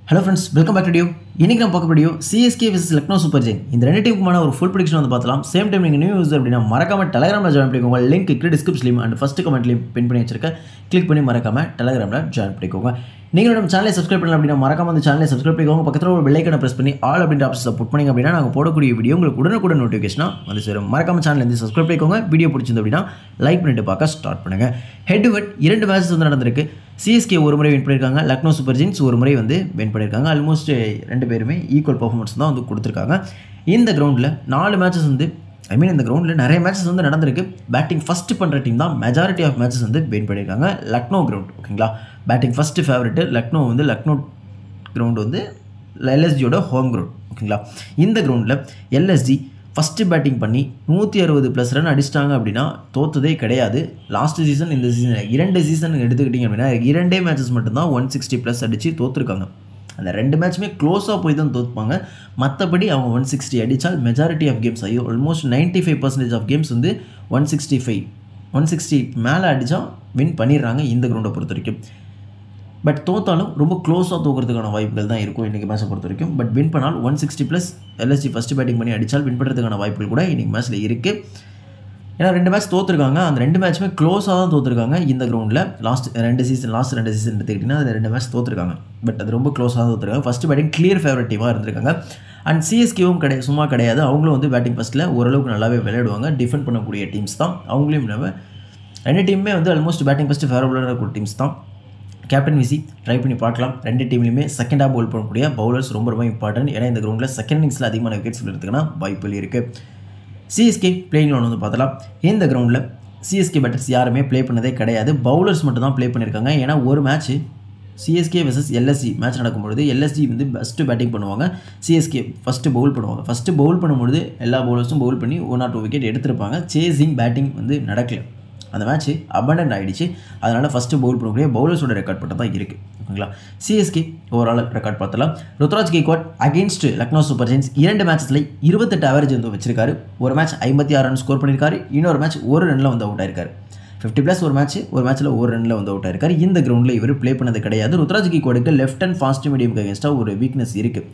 Hello friends, welcome back to video. இன்னைக்கு நம்ம பார்க்க video CSK vs Lucknow Super Giants. இந்த ரெண்டு டீமுக்குமான ஒரு ஃபுல் prediction வந்து பார்த்தலாம். சேம் டைம் நீங்க நியூ யூசர் அப்படினா மறக்காம Telegramல ஜாயின் பண்ணிக்கோங்க. லிங்க் கீழ டிஸ்கிரிப்ஷன்லயும் and first கமெண்ட்லயும் பின் பண்ணி வச்சிருக்கேன். கிளிக் பண்ணி மறக்காம Telegramல ஜாயின் பண்ணிக்கோங்க. நீங்க நம்ம சேனலை சப்ஸ்கிரைப் பண்ணல அப்படினா மறக்காம அந்த சேனலை சப்ஸ்கிரைப் பண்ணிக்கோங்க. பக்கத்துல ஒரு பெல் ஐகானை பிரஸ் பண்ணி ஆல் அப்படிங்கற ஆப்ஷனை புட் பண்ணீங்க அப்படினா நாங்க போடக்கூடிய வீடியோ உங்களுக்கு உடனுக்குடன் நோட்டிஃபிகேஷனா வந்து சேரும். மறக்காம சேனலை வந்து சப்ஸ்கிரைப் பண்ணிக்கோங்க. வீடியோ பிடிச்சிருந்தா அப்படினா லைக் பண்ணிட்டு பார்க்க ஸ்டார்ட் பண்ணுங்க. ஹெட் டு ஹெட் இரண்டு மேட்சஸ் வந்து நடந்திருக்கு. CSK ஒரு முறை வின் பண்ணிருக்காங்க, லக்னோ சூப்பர் ஜெயின்ஸ் ஒரு முறை வந்து வின் பண்ணிருக்காங்க. ஆல்மோஸ்ட் ரெண்டு பேருமே ஈக்குவல் பெர்ஃபார்மன்ஸ் தான் வந்து கொடுத்துருக்காங்க. இந்த கிரவுண்டில் 4 மேட்சஸ் வந்து இந்த கிரவுண்டில் நிறைய மேட்சஸ் வந்து நடந்திருக்கு. பேட்டிங் ஃபஸ்ட்டு பண்ணுற டீம் தான் மெஜாரிட்டி ஆஃப் மேட்சஸ் வந்து வின் பண்ணியிருக்காங்க. லக்னோ கிரவுண்ட் ஓகேங்களா, batting first favourite Lucknow ground வந்து LSGயோட ஹோம் கிரவுண்ட் ஓகேங்களா. இந்த கிரவுண்டில் LSG ஃபஸ்ட்டு பேட்டிங் பண்ணி 160+ ரன் அடிச்சிட்டாங்க அப்படின்னா தோற்றதே கிடையாது. லாஸ்ட் சீசன் இந்த சீசன் இரண்டு சீசன் எடுத்துக்கிட்டிங்க அப்படின்னா இரண்டே மேட்சஸ் மட்டும்தான் 160+ அடித்து தோற்றுருக்காங்க. அந்த ரெண்டு மேட்சுமே க்ளோஸாக போய் தான் தோற்றுப்பாங்க. மற்றபடி அவங்க 160 அடித்தால் majority of games almost 95% of games வந்து 160 மேலே அடித்தா வின் பண்ணிடுறாங்க இந்த கிரவுண்டை பொறுத்த வரைக்கும். பட் தோற்றாலும் ரொம்ப க்ளோஸாக தோக்கிறதுக்கான வாய்ப்புகள் தான் இருக்கும் இன்றைக்கி மேட்சை பொறுத்த வரைக்கும். பட் வின் பண்ணால் 160+ LSG ஃபஸ்ட்டு பேட்டிங் பண்ணி அடித்தால் வின் பண்ணுறதுக்கான வாய்ப்புகள் கூட இன்றைக்கி மேட்ச்சில் இருக்குது. ஏன்னா ரெண்டு மேட்ச் தோற்றுருக்காங்க, அந்த ரெண்டு மேட்சுமே க்ளோஸாக தான் தோற்றுருக்காங்க இந்த கிரவுண்டில். லாஸ்ட் ரெண்டு சீசன் எடுத்துக்கிட்டிங்கன்னா அது ரெண்டு மேட்ச் தோற்றுருக்காங்க. பட் அது ரொம்ப க்ளோஸாக தான் தோற்றுருக்காங்க. ஃபஸ்ட்டு பேட்டிங் கிளியர் ஃபேவரட் டீமாக இருந்திருக்காங்க. அண்ட் CSKவும் சும்மா கிடையாது, அவங்களும் வந்து பேட்டிங் ஃபஸ்ட்டில் ஓரளவுக்கு நல்லாவே விளையாடுவாங்க. டிஃபெண்ட் பண்ணக்கூடிய டீம்ஸ் தான் அவங்களையும். ரெண்டு டீமுமே வந்து ஆல்மோஸ்ட் பேட்டிங் ஃபஸ்ட்டு ஃபேவரபுளாக இருக்கக்கூடிய டீம்ஸ் தான். கேப்டன் விசி ட்ரை பண்ணி பார்க்கலாம். ரெண்டு டீம்லையுமே செகண்ட் ஹாஃப் பவுல் பண்ணக்கூடிய பவுலர்ஸ் ரொம்ப இம்பார்ட்டன்ட். ஏன்னா இந்த கிரவுண்டில் செகண்ட் இன்னிங்ஸில் அதிகமான விக்கெட்ஸ் எடுத்துக்கினா வாய்ப்புகள் இருக்குது. CSK பிளேயிங் ஒன்று வந்து பார்த்தலாம். இந்த கிரவுண்டில் CSK பேட்டர்ஸ் யாருமே ப்ளே பண்ணதே கிடையாது, பவுலர்ஸ் மட்டும் தான் ப்ளே பண்ணியிருக்காங்க. ஏன்னா ஒரு match CSK vs LSG match நடக்கும்பொழுது LSG வந்து பெஸ்ட்டு பேட்டிங் பண்ணுவாங்க, CSK ஃபஸ்ட்டு பவுல் பண்ணுவாங்க. ஃபஸ்ட்டு பவுல் பண்ணும்பொழுது எல்லா பவுலர்ஸும் பவுல் பண்ணி 1 or 2 விக்கெட் எடுத்திருப்பாங்க. சேசிங் பேட்டிங் வந்து நடக்கல, அந்த மேட்ச் அபண்டன்ட் ஆகிடுச்சு. அதனால் ஃபஸ்ட்டு பவுல் பண்ணக்கூடிய பவுலர்ஸோட ரெக்கார்ட் பட்டம் தான் இருக்குது ஓகேங்களா. CSK ஓவரால் ரெக்கார்ட் பார்த்தலாம். Ruturaj Gaikwad against Lucknow Super Giants இரண்டு மேட்சஸில் 28 ஆவரேஜ் வந்து வச்சிருக்காரு. ஒரு மேட்ச் 56 ரன் ஸ்கோர் பண்ணியிருக்காரு, இன்னொரு மேட்ச் ஒரு ரனில் வந்து அவுட் ஆயிருக்காரு. 50+ ஒரு மேட்ச்சில் ஒரு ரனில் வந்து அவுட் ஆயிருக்காரு. இந்த கிரவுண்டில் இவர் ப்ளே பண்ணது கிடையாது. ருத்ராஜ் கெய்க்வாடுக்கு லெஃப்ட் அண்ட் ஃபாஸ்ட் மீடியமுக்கு அகேன்ஸ்டாக ஒரு வீக்னஸ் இருக்குது.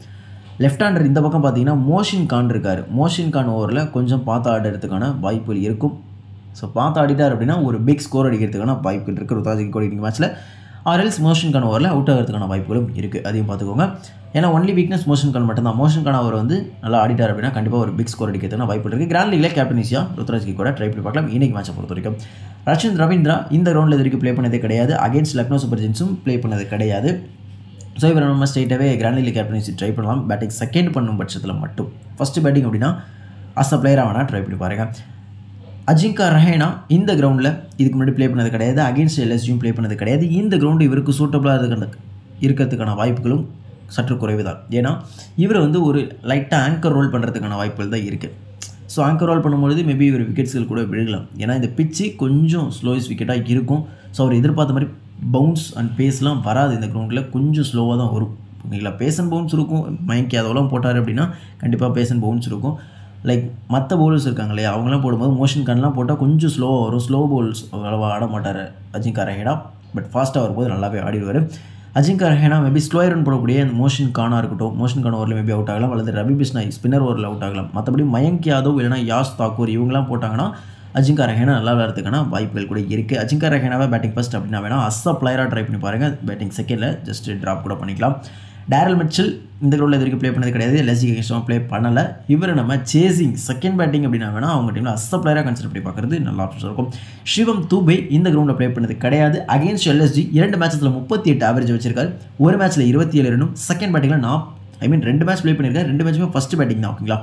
லெஃப்ட் ஹேண்டர் இந்த பக்கம் பார்த்தீங்கன்னா மோஷின் கான் இருக்கார். மோஷின் கான் ஓவரில் கொஞ்சம் பார்த்து ஆடுறதுக்கான வாய்ப்புகள் இருக்கும். ஸோ பார்த்து ஆடிட்டார் அப்படின்னா ஒரு பிக் ஸ்கோர் அடிக்கிறதுக்கான வாய்ப்புகள் இருக்குது ருத்ராஜ் கெய்க்வாட் மேட்ச்சில். ஆர்எல்ஸ் மோஷன் கான் ஓவரில் அவுட் ஆகிறதுக்கான வாய்ப்புகளும் இருக்குது, அதையும் பார்த்துக்கோங்க. ஏன்னா ஒன்லி வீக்னஸ் மோஷன் கான் மட்டும்தான். மோஷன் கான் அவர் வந்து நல்லா ஆடிட்டார் அப்படின்னா கண்டிப்பாக ஒரு பிக் ஸ்கோர் அடிக்கிறதுக்கான வாய்ப்பு இருக்குது. கிராண்ட் லீக்ல கேப்டன் ஈஸியாக ருத்ராஜ் கெய்க்வாட் ட்ரை பண்ணி பார்க்கலாம் இன்றைக்கி மேட்சை பொறுத்த வரைக்கும். ரவீந்திரா இந்த கிரவுண்டில் இது வரைக்கும் ப்ளே பண்ணதே கிடையாது, அகேன்ஸ்ட் லக்னோ சூப்பர் ஜெயின்ஸும் ப்ளே பண்ணது கிடையாது. ஸோ இவர் நம்ம ஸ்ட்ரெயிட்டாகவே கிராண்ட் லீக் கேப்டன்சி ட்ரை பண்ணலாம். பேட்டிங் செகண்ட் பண்ணும் பட்சத்தில் மட்டும். ஃபஸ்ட்டு பேட்டிங் அப்படின்னா அஸ் அ பிளேயராக வேணால் ட்ரை பண்ணி பாருங்கள். அஜிங்கா ரஹேனா இந்த கிரவுண்டில் இதுக்கு முன்னாடி ப்ளே பண்ணது கிடையாது, அகேன்ஸ்ட் LSGயும் ப்ளே பண்ணது கிடையாது. இந்த கிரவுண்டு இவருக்கு சூட்டபுளாக இருக்கிறதுக்கான வாய்ப்புகளும் சற்று குறைவு தான். ஏன்னா இவர் வந்து ஒரு லைட்டாக ஆங்கர் ரோல் பண்ணுறதுக்கான வாய்ப்புகள் தான் இருக்குது. ஸோ ஆங்கர் ரோல் பண்ணும்பொழுது மேபி இவர் விக்கெட்ஸ்கள் கூட விழுகலாம். ஏன்னா இந்த பிச்சு கொஞ்சம் ஸ்லோயஸ்ட் விக்கெட்டாக இருக்கும். ஸோ அவர் எதிர்பார்த்த மாதிரி பவுன்ஸ் அண்ட் பேஸ்லாம் வராது. இந்த கிரவுண்டில் கொஞ்சம் ஸ்லோவாக தான் வரும் ஓகேங்களா. பேஸ் அண்ட் பவுன்ஸ் இருக்கும். மயங்கி அதெல்லாம் போட்டார் அப்படின்னா கண்டிப்பாக பேஸ் அண்ட் பவுன்ஸ் இருக்கும். லைக் மற்ற பவுலர்ஸ் இருக்காங்க இல்லையா, அவங்களாம் போடும்போது மோஷன் கான்லாம் போட்டால் கொஞ்சம் ஸ்லோவாக வரும். ஸ்லோ பவுல்ஸ் அவ்வளோவா ஆட மாட்டார் அஜிங்கா ரஹேனா. பட் ஃபாஸ்ட்டாக வரும்போது நல்லாவே ஆடிடுவார். அஜிங்கா ரஹேனா மேபி ஸ்லோ ரன் போடக்கூடிய அந்த மோஷன் கானாக இருக்கட்டும், மோஷன் கான் ஓவரில் மேபி அவுட் ஆகலாம், அல்லது ரவி பிஷ்னாய் ஸ்பின்னர் ஓவரில் அவுட் ஆகலாம். மற்றபடி மயங்க் யாதவ் இல்லைனா யாஷ் தாக்கூர் இவங்களாம் போட்டாங்கன்னா அஜிங்கா ரஹேனா நல்லா விளையாடுறதுக்கான வாய்ப்புகள் கூட இருக்குது. அஜிங்கா ரஹேனாவை பேட்டிங் ஃபஸ்ட் அப்படின்னா வேணால் அஸ் அ பிளேயராக ட்ரை பண்ணி பாருங்கள். பேட்டிங் செகண்டில் ஜஸ்ட் ட்ராப் கூட பண்ணிக்கலாம். டேரல் மிச்சல் இந்த கிரவுண்டில் இது வரைக்கும் ப்ளே பண்ணது கிடையாது, LSG அகேன்ஸ்டாக ப்ளே பண்ணலை. இவர் நம்ம சேசிங் செகண்ட் பேட்டிங் அப்படின்னா வேணால் அவங்க டீமில் அஸ் அ பிளேயராக கன்சிடர் பண்ணி பார்க்குறது நல்ல ஆப்ஷன்ஸ் இருக்கும். சிவம் தூபே இந்த கிரவுண்டில் ப்ளே பண்ணது கிடையாது. அகேன்ஸ்ட் LSG இரண்டு மேட்சஸில் 38 ஆவரேஜ் வச்சிருக்காரு. ஒரு மேட்ச்சில் 27 ரன்னும், செகண்ட் பேட்டிங்கில் ரெண்டு மேட்ச் ப்ளே பண்ணியிருக்காரு. ரெண்டு மேட்சுமே ஃபஸ்ட்டு பேட்டிங் தான் ஓகேங்களா.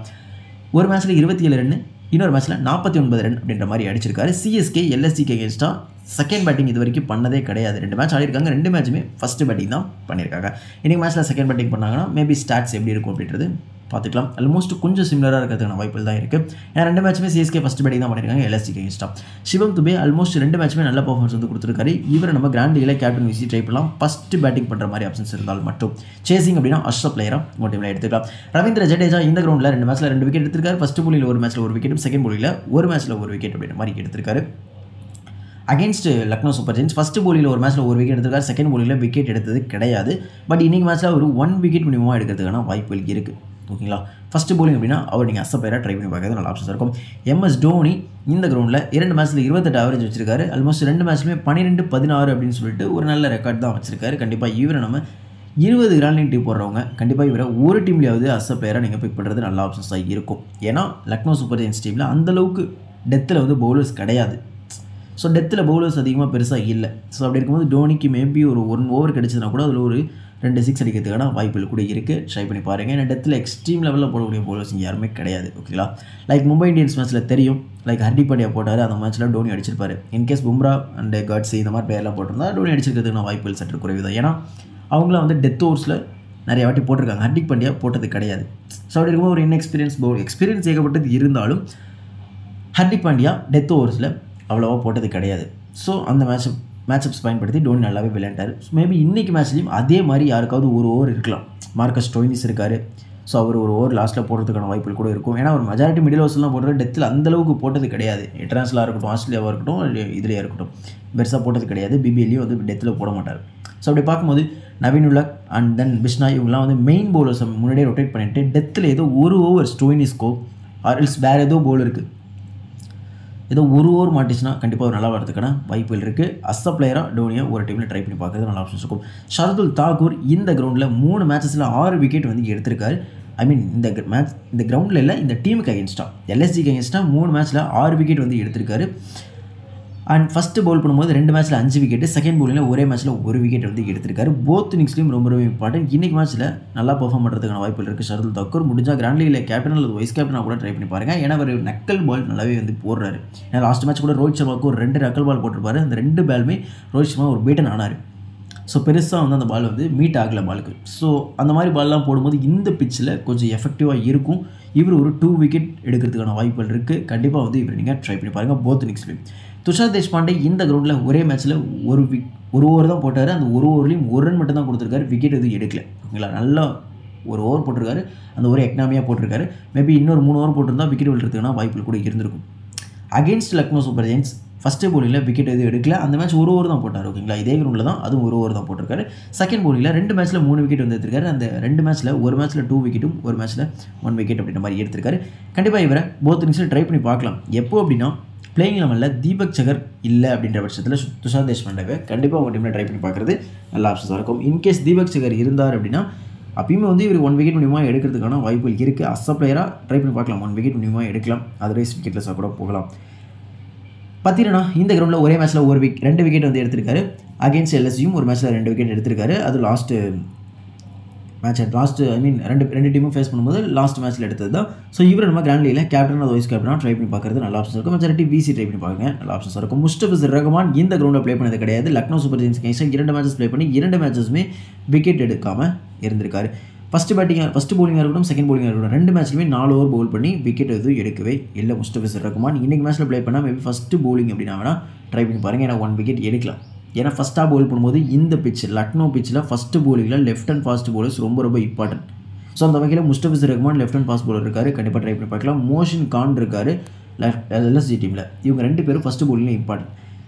ஒரு மேட்ச்சில் 27 ரன், இன்னொரு மேட்ச்சில் 49 ரன் அப்படின்ற மாதிரி அடிச்சிருக்காரு. CSK LSGக்கு அகேன்ஸ்டாக செகண்ட் பேட்டிங் இது வரைக்கும் பண்ணதே கிடையாது. ரெண்டு மேட்ச் ஆடிருக்காங்க, ரெண்டு மேட்சுமே ஃபஸ்ட்டு பேட்டிங் தான் பண்ணியிருக்காங்க. இன்றைக்கி மேட்ச்சில் செகண்ட் பேட்டிங் பண்ணாங்கன்னா மேபி ஸ்டாட்ஸ் எப்படி இருக்கும் அப்படின்றது பார்த்துக்கலாம். ஆல்மோஸ்ட் கொஞ்சம் சிமிலராக இருக்கிறதுக்கான வாய்ப்புகள் தான் இருக்குது. ஏன்னா ரெண்டு மேட்சுமே CSK ஃபஸ்ட் பேட்டிங் தான் பண்ணியிருக்காங்க LSGக்கு அகேன்ஸ்டாக. சிவம் துபே ஆல்மோஸ்ட் ரெண்டு மேட்சுமே நல்ல பர்ஃபார்மன்ஸ் வந்து கொடுத்துருக்காரு. இவர் நம்ம கிராண்ட் லீக்ல கேப்டன் விசி ட்ரை பண்ணலாம், ஃபஸ்ட்டு பேட்டிங் பண்ணுற மாதிரி ஆப்ஷன்ஸ் இருந்தால் மட்டும். சேசிங் அப்படின்னா அஷ்ட பிளேயராக உங்கள் டீமில் எடுத்துக்கலாம். ரவீந்திர ஜடேஜா இந்த கிரவுண்டில் ரெண்டு மேட்ச்சில் 2 விக்கெட் எடுத்திருக்காரு. ஃபஸ்ட்டு போலியில் ஒரு மேட்ச்சில் ஒரு விக்கெட்டும், செகண்ட் போலியில் ஒரு மேட்ச்சில் ஒரு விக்கெட் அப்படின்ற மாதிரி எடுத்திருக்காரு. Against Lucknow Super Giants first போலியில் ஒரு மேட்ச்சில் ஒரு விக்கெட் எடுத்திருக்காரு, செகண்ட் போலியில் விக்கெட் எடுத்தது கிடையாது. பட் இன்றைக்கி மேட்ச்சில் ஒரு 1 விக்கெட் மினிமமாக எடுக்கிறதுக்கான வாய்ப்புகள் இருக்குது. ஓகேங்களா, ஃபஸ்ட்டு போலிங் அப்படின்னா அவர் நீங்கள் அசப்பேராக ட்ரை பண்ணி பார்க்கறது நல்ல ஆப்ஷன்ஸ் இருக்கும். எம்எஸ் தோனி இந்த கிரௌண்டில் 2 மேட்ச்சில் 28 ஆவரேஜ் வச்சிருக்காரு. ஆல்மோஸ்ட் 2 மேட்ச்லையுமே 12-16 அப்படின்னு சொல்லிட்டு ஒரு நல்ல ரெக்கார்ட் தான் வச்சிருக்காரு. கண்டிப்பாக இவரை நம்ம 20 கிராண்ட்லைன் டீம் போடுறவங்க கண்டிப்பாக இவரை ஒரு டீம்லேயாவது அசப்பேராக நீங்கள் பிக் பண்ணுறது நல்ல ஆப்ஷன்ஸாக இருக்கும். ஏன்னா லக்னோ சூப்பர் ஜெயின்ஸ் டீமில் அந்தளவுக்கு டெத்தில் வந்து பவுலர்ஸ் கிடையாது. ஸோ டெத்தில் பவுலர்ஸ் அதிகமாக பெருசாக இல்லை. ஸோ அப்படி இருக்கும்போது தோனிக்கு மேபி ஒரு 1 ஓவர் கிடச்சதுனா கூட அதில் ஒரு 2 6 அடிக்கிறதுக்கான வாய்ப்புகள் கூட இருக்குது. ட்ரை பண்ணி பாருங்கள். ஏன்னா டெத்தில் எக்ஸ்ட்ரீம் லெவலில் போடக்கூடிய பவுலர்ஸ் இங்கே யாருமே கிடையாது. ஓகேங்களா, லைக் மும்பை இந்தியன்ஸ் மேட்ச்சில் தெரியும், லைக் ஹர்திக் பாண்டியா போட்டார், அந்த மேட்ச்சில் டோனி அடிச்சிருப்பார். இன்கேஸ் பும்ரா அண்ட் காட்ஸி இந்த மாதிரி பேர்லாம் போட்டிருந்தா டோனி அடிச்சிருக்கிறதுக்கான வாய்ப்புகள் சற்று குறைவு தான். ஏன்னா அவங்களாம் வந்து டெத் ஓவர்ஸில் நிறைய வாட்டி போட்டிருக்காங்க, ஹர்திக் பாண்டியா போட்டது கிடையாது. ஸோ அப்படி இருக்கும்போது ஒரு இன்எக்ஸ்பீரியன்ஸ் பவுல், எக்ஸ்பீரியன்ஸ் ஏகப்பட்டது இருந்தாலும் ஹர்திக் பாண்டியா டெத் ஓவர்ஸில் அவ்வளோவா போட்டது கிடையாது. ஸோ அந்த மேட்சப்ஸ் பயன்படுத்தி டோனி நல்லாவே விளையாண்டார். மேபி இன்றைக்கி மேட்ச்லேயும் அதே மாதிரி யாருக்காவது ஒரு ஓவர் இருக்கலாம். மார்க்கஸ் ஸ்டோய்னிஸ் இருக்கார். ஸோ அவர் ஒரு ஓவர் லாஸ்ட்டில் போடுறதுக்கான வாய்ப்புகள் கூட இருக்கும். ஏன்னா ஒரு மெஜாரிட்டி மிடில் ஓவர்ஸ்லாம் போடுறது டெத்தில் அந்தளவுக்கு போட்டது கிடையாது. இன்டர்நேஷனலாக இருக்கட்டும், ஆஸ்திரேலியாவாக இருக்கட்டும், இதுலேயே இருக்கட்டும், பெருசாக போட்டது கிடையாது. பிபிஎல்லையும் வந்து டெத்தில் போட மாட்டார். ஸோ அப்படி பார்க்கும்போது நவீன் உலக் அண்ட் தென் பிஷ்னா இவங்களாம் வந்து மெயின் பவுலர்ஸ் முன்னாடியே ரொட்டேட் பண்ணிவிட்டு டெத்தில் ஏதோ ஒரு ஓவர் ஸ்டோய்னிஸ்கோ ஆர்எல்ஸ் வேறு ஏதோ பவுலருக்கு ஏதோ ஒரு ஓவர் மாட்டிச்சுன்னா கண்டிப்பாக ஒரு நல்லா வரதுக்கான வாய்ப்புகள் இருக்குது. அஸ்ஸ பிளேயராக டோனியை ஒரு டீமில் ட்ரை பண்ணி பார்க்குறது நல்ல ஆப்ஷன்ஸ் இருக்கும். ஷர்துல் தாக்கூர் இந்த கிரௌண்டில் 3 மேட்சஸில் 6 விக்கெட் வந்து எடுத்திருக்காரு. ஐ மீன் இந்த கிரவுண்டில் இல்லை, இந்த டீமுக்கு அகேன்ஸ்டாக எல்எஸ்ஜிக்கு அகேன்ஸ்டாக 3 மேட்ச்சில் 6 விக்கெட் வந்து எடுத்திருக்காரு. அண்ட் ஃபஸ்ட்டு பவுல் பண்ணும்போது 2 மேட்ச்சில் 5 விக்கெட்டு, செகண்ட் பவுலில் ஒரே மேட்ச்சில் 1 விக்கெட் வந்து எடுத்திருக்காரு. போத் இன்னிங்ஸ்லையும் ரொம்ப ரொம்ப இம்பார்ட்டன்ட். இன்றைக்கி மேட்ச்சில் நல்லா பெர்ஃபார்ம் பண்ணுறதுக்கான வாய்ப்புகள் இருக்குது. ஷர்துல் தாக்கூர் முடிஞ்சால் கிராண்ட் லீகில் கேப்டன் அல்லது வைஸ் கேப்டனாக கூட ட்ரை பண்ணி பாருங்கள். ஏன்னா அவர் நக்கல் பால் நல்லாவே வந்து போடுறாரு. ஏன்னா லாஸ்ட் மேட்ச் கூட ரோஹித் சர்மாவுக்கு ஒரு 2 நக்கல் பால் போட்டிருப்பாரு. அந்த 2 பாலுமே ரோஹித் சர்மா ஒரு பீட்டன் ஆனார். ஸோ பெருசாக வந்து அந்த பால் வந்து மீட் ஆகலை பாலுக்கு. ஸோ அந்த மாதிரி பால்லாம் போடும்போது இந்த பிச்சில் கொஞ்சம் எஃபெக்டிவாக இருக்கும். இவர் ஒரு 2 விக்கெட் எடுக்கிறதுக்கான வாய்ப்புகள் இருக்குது. கண்டிப்பாக வந்து இவர் நீங்கள் ட்ரை பண்ணி பாருங்கள் போத் இன்னிங்ஸ்லையும். துஷார் தேஷ்பாண்டே இந்த கிரௌண்டில் ஒரே மேட்ச்சில் ஒரு ஓவர் தான் போட்டார். அந்த ஒரு ஓவர்லேயும் 1 ரன் மட்டும் தான் கொடுத்துருக்காரு. விக்கெட் எதுவும் எடுக்கல. ஓகேங்களா, நல்லா ஒரு ஓவர் போட்டிருக்காரு. அந்த ஒரு எக்கனாமியாக போட்டிருக்காரு. மேபி இன்னொரு 3 ஓவர் போட்டிருந்தால் விக்கெட் விழுறதுக்கான வாய்ப்புகள் கூட இருந்திருக்கும். Against Lucknow Super Giants first போலிங்கில் விக்கெட் எதுவும் எடுக்கல. அந்த மேட்ச் ஒரு ஓவர் தான் போட்டார். ஓகேங்களா, இதே கிரௌண்டில் தான் அதுவும் ஒரு ஓவர் தான் போட்டிருக்காரு. செகண்ட் போலிங்கில் 2 மேட்ச்சில் 3 விக்கெட் வந்து எடுத்திருக்காரு. அந்த 2 மேட்ச்சில் ஒரு மேட்ச்சில் 2 விக்கெட்டும் ஒரு மேட்ச்சில் 1 விக்கெட் அப்படின்ற மாதிரி எடுத்திருக்காரு. கண்டிப்பாக இவரை போத் இன்னிங்ஸில் ட்ரை பண்ணி பார்க்கலாம். எப்போ அப்படின்னா பிளேயிங் லெவலில் தீபக் சகர் இல்லை அப்படின்ற பட்சத்தில் துஷார் தேஷ்பாண்டேவை கண்டிப்பாக உங்கள் டீமில் ட்ரை பண்ணி பார்க்குறது நல்ல ஆப்ஷன்ஸாக இருக்கும். இன்கேஸ் தீபக் சகர் இருந்தார் அப்படின்னா அப்பயுமே வந்து இவர் 1 விக்கெட் மினிமமாக எடுக்கிறதுக்கான வாய்ப்புகள் இருக்குது. அஸ்ஸ பிளேயராக ட்ரை பண்ணி பார்க்கலாம். 1 விக்கெட் மினிமமாக எடுக்கலாம். அதர்வைஸ் விக்கெட்லெஸ்ஸாக கூட போகலாம். பார்த்தீங்கன்னா இந்த கிரௌண்டில் ஒரே மேட்ச்சில் 2 விக்கெட் வந்து எடுத்திருக்காரு. அகேன்ஸ்ட் எல்எஸ்ஜியும் ஒரு மேட்ச்சில் 2 விக்கெட் எடுத்திருக்காரு. அது லாஸ்ட்டு ஐ மீன் ரெண்டு டீமும் ஃபேஸ் பண்ணும்போது லாஸ்ட் மேட்ச்சில் எடுத்தது தான். ஸோ இவர் நம்ம கிராண்ட் லீகில் கேப்டன் அது வைஸ் கேப்டனாக ட்ரை பண்ணி பார்க்குறது நல்ல ஆப்ஷன்ஸ் இருக்கும். மெஜாரிட்டி பிசி ட்ரை பண்ணி பார்க்குங்க, நல்ல ஆப்ஷன்ஸ் இருக்கும். முஸ்தபிசுர் ரஹ்மான் இந்த கிரௌண்டில் ப்ளே பண்ணது கிடையாது. லக்னோ சூப்பர் ஜெயின்ஸ் கேஸாக 2 மேட்சஸ் ப்ளே பண்ணி 2 மேட்சஸுமே விக்கெட் எடுக்காமல் இருந்திருக்காரு. ஃபஸ்ட்டு பவுலிங்காக இருக்கட்டும், செகண்ட் பவுலிங்காக இருக்கட்டும், 2 மேட்ச்லையுமே 4 ஓவர் பவுல் பண்ணி விக்கெட் எதுவும் எடுக்கவே இல்லை முஸ்தபிசுர் ரஹ்மான். இன்றைக்கி மேட்ச்சில் ப்ளே பண்ணால் மேபி ஃபஸ்ட்டு பவுலிங் அப்படின்னா வேணால் ட்ரை பண்ணி பாருங்கள். ஏன்னா 1 விக்கெட் எடுக்கலாம். ஏன்னா ஃபஸ்ட்டாக பவுல் பண்ணும்போது இந்த லக்னோ பிச்சில் ஃபஸ்ட்டு பவுலிங்கில் லெஃப்ட் அண்ட் ஃபாஸ்ட் பவுலர்ஸ் ரொம்ப ரொம்ப இம்பார்ட்டன்ட். ஸோ அந்த வகையில் Mustafizur Rahman left and fast bowler இருக்கார். கண்டிப்பாக ட்ரை பண்ணி பார்க்கலாம். மோஷின் கான் இருக்கார் எல்எஸ்ஜி டீமில். இவங்க 2 பேரும் ஃபஸ்ட்டு பவுலிங்கில் இம்பார்ட்டன்ட்.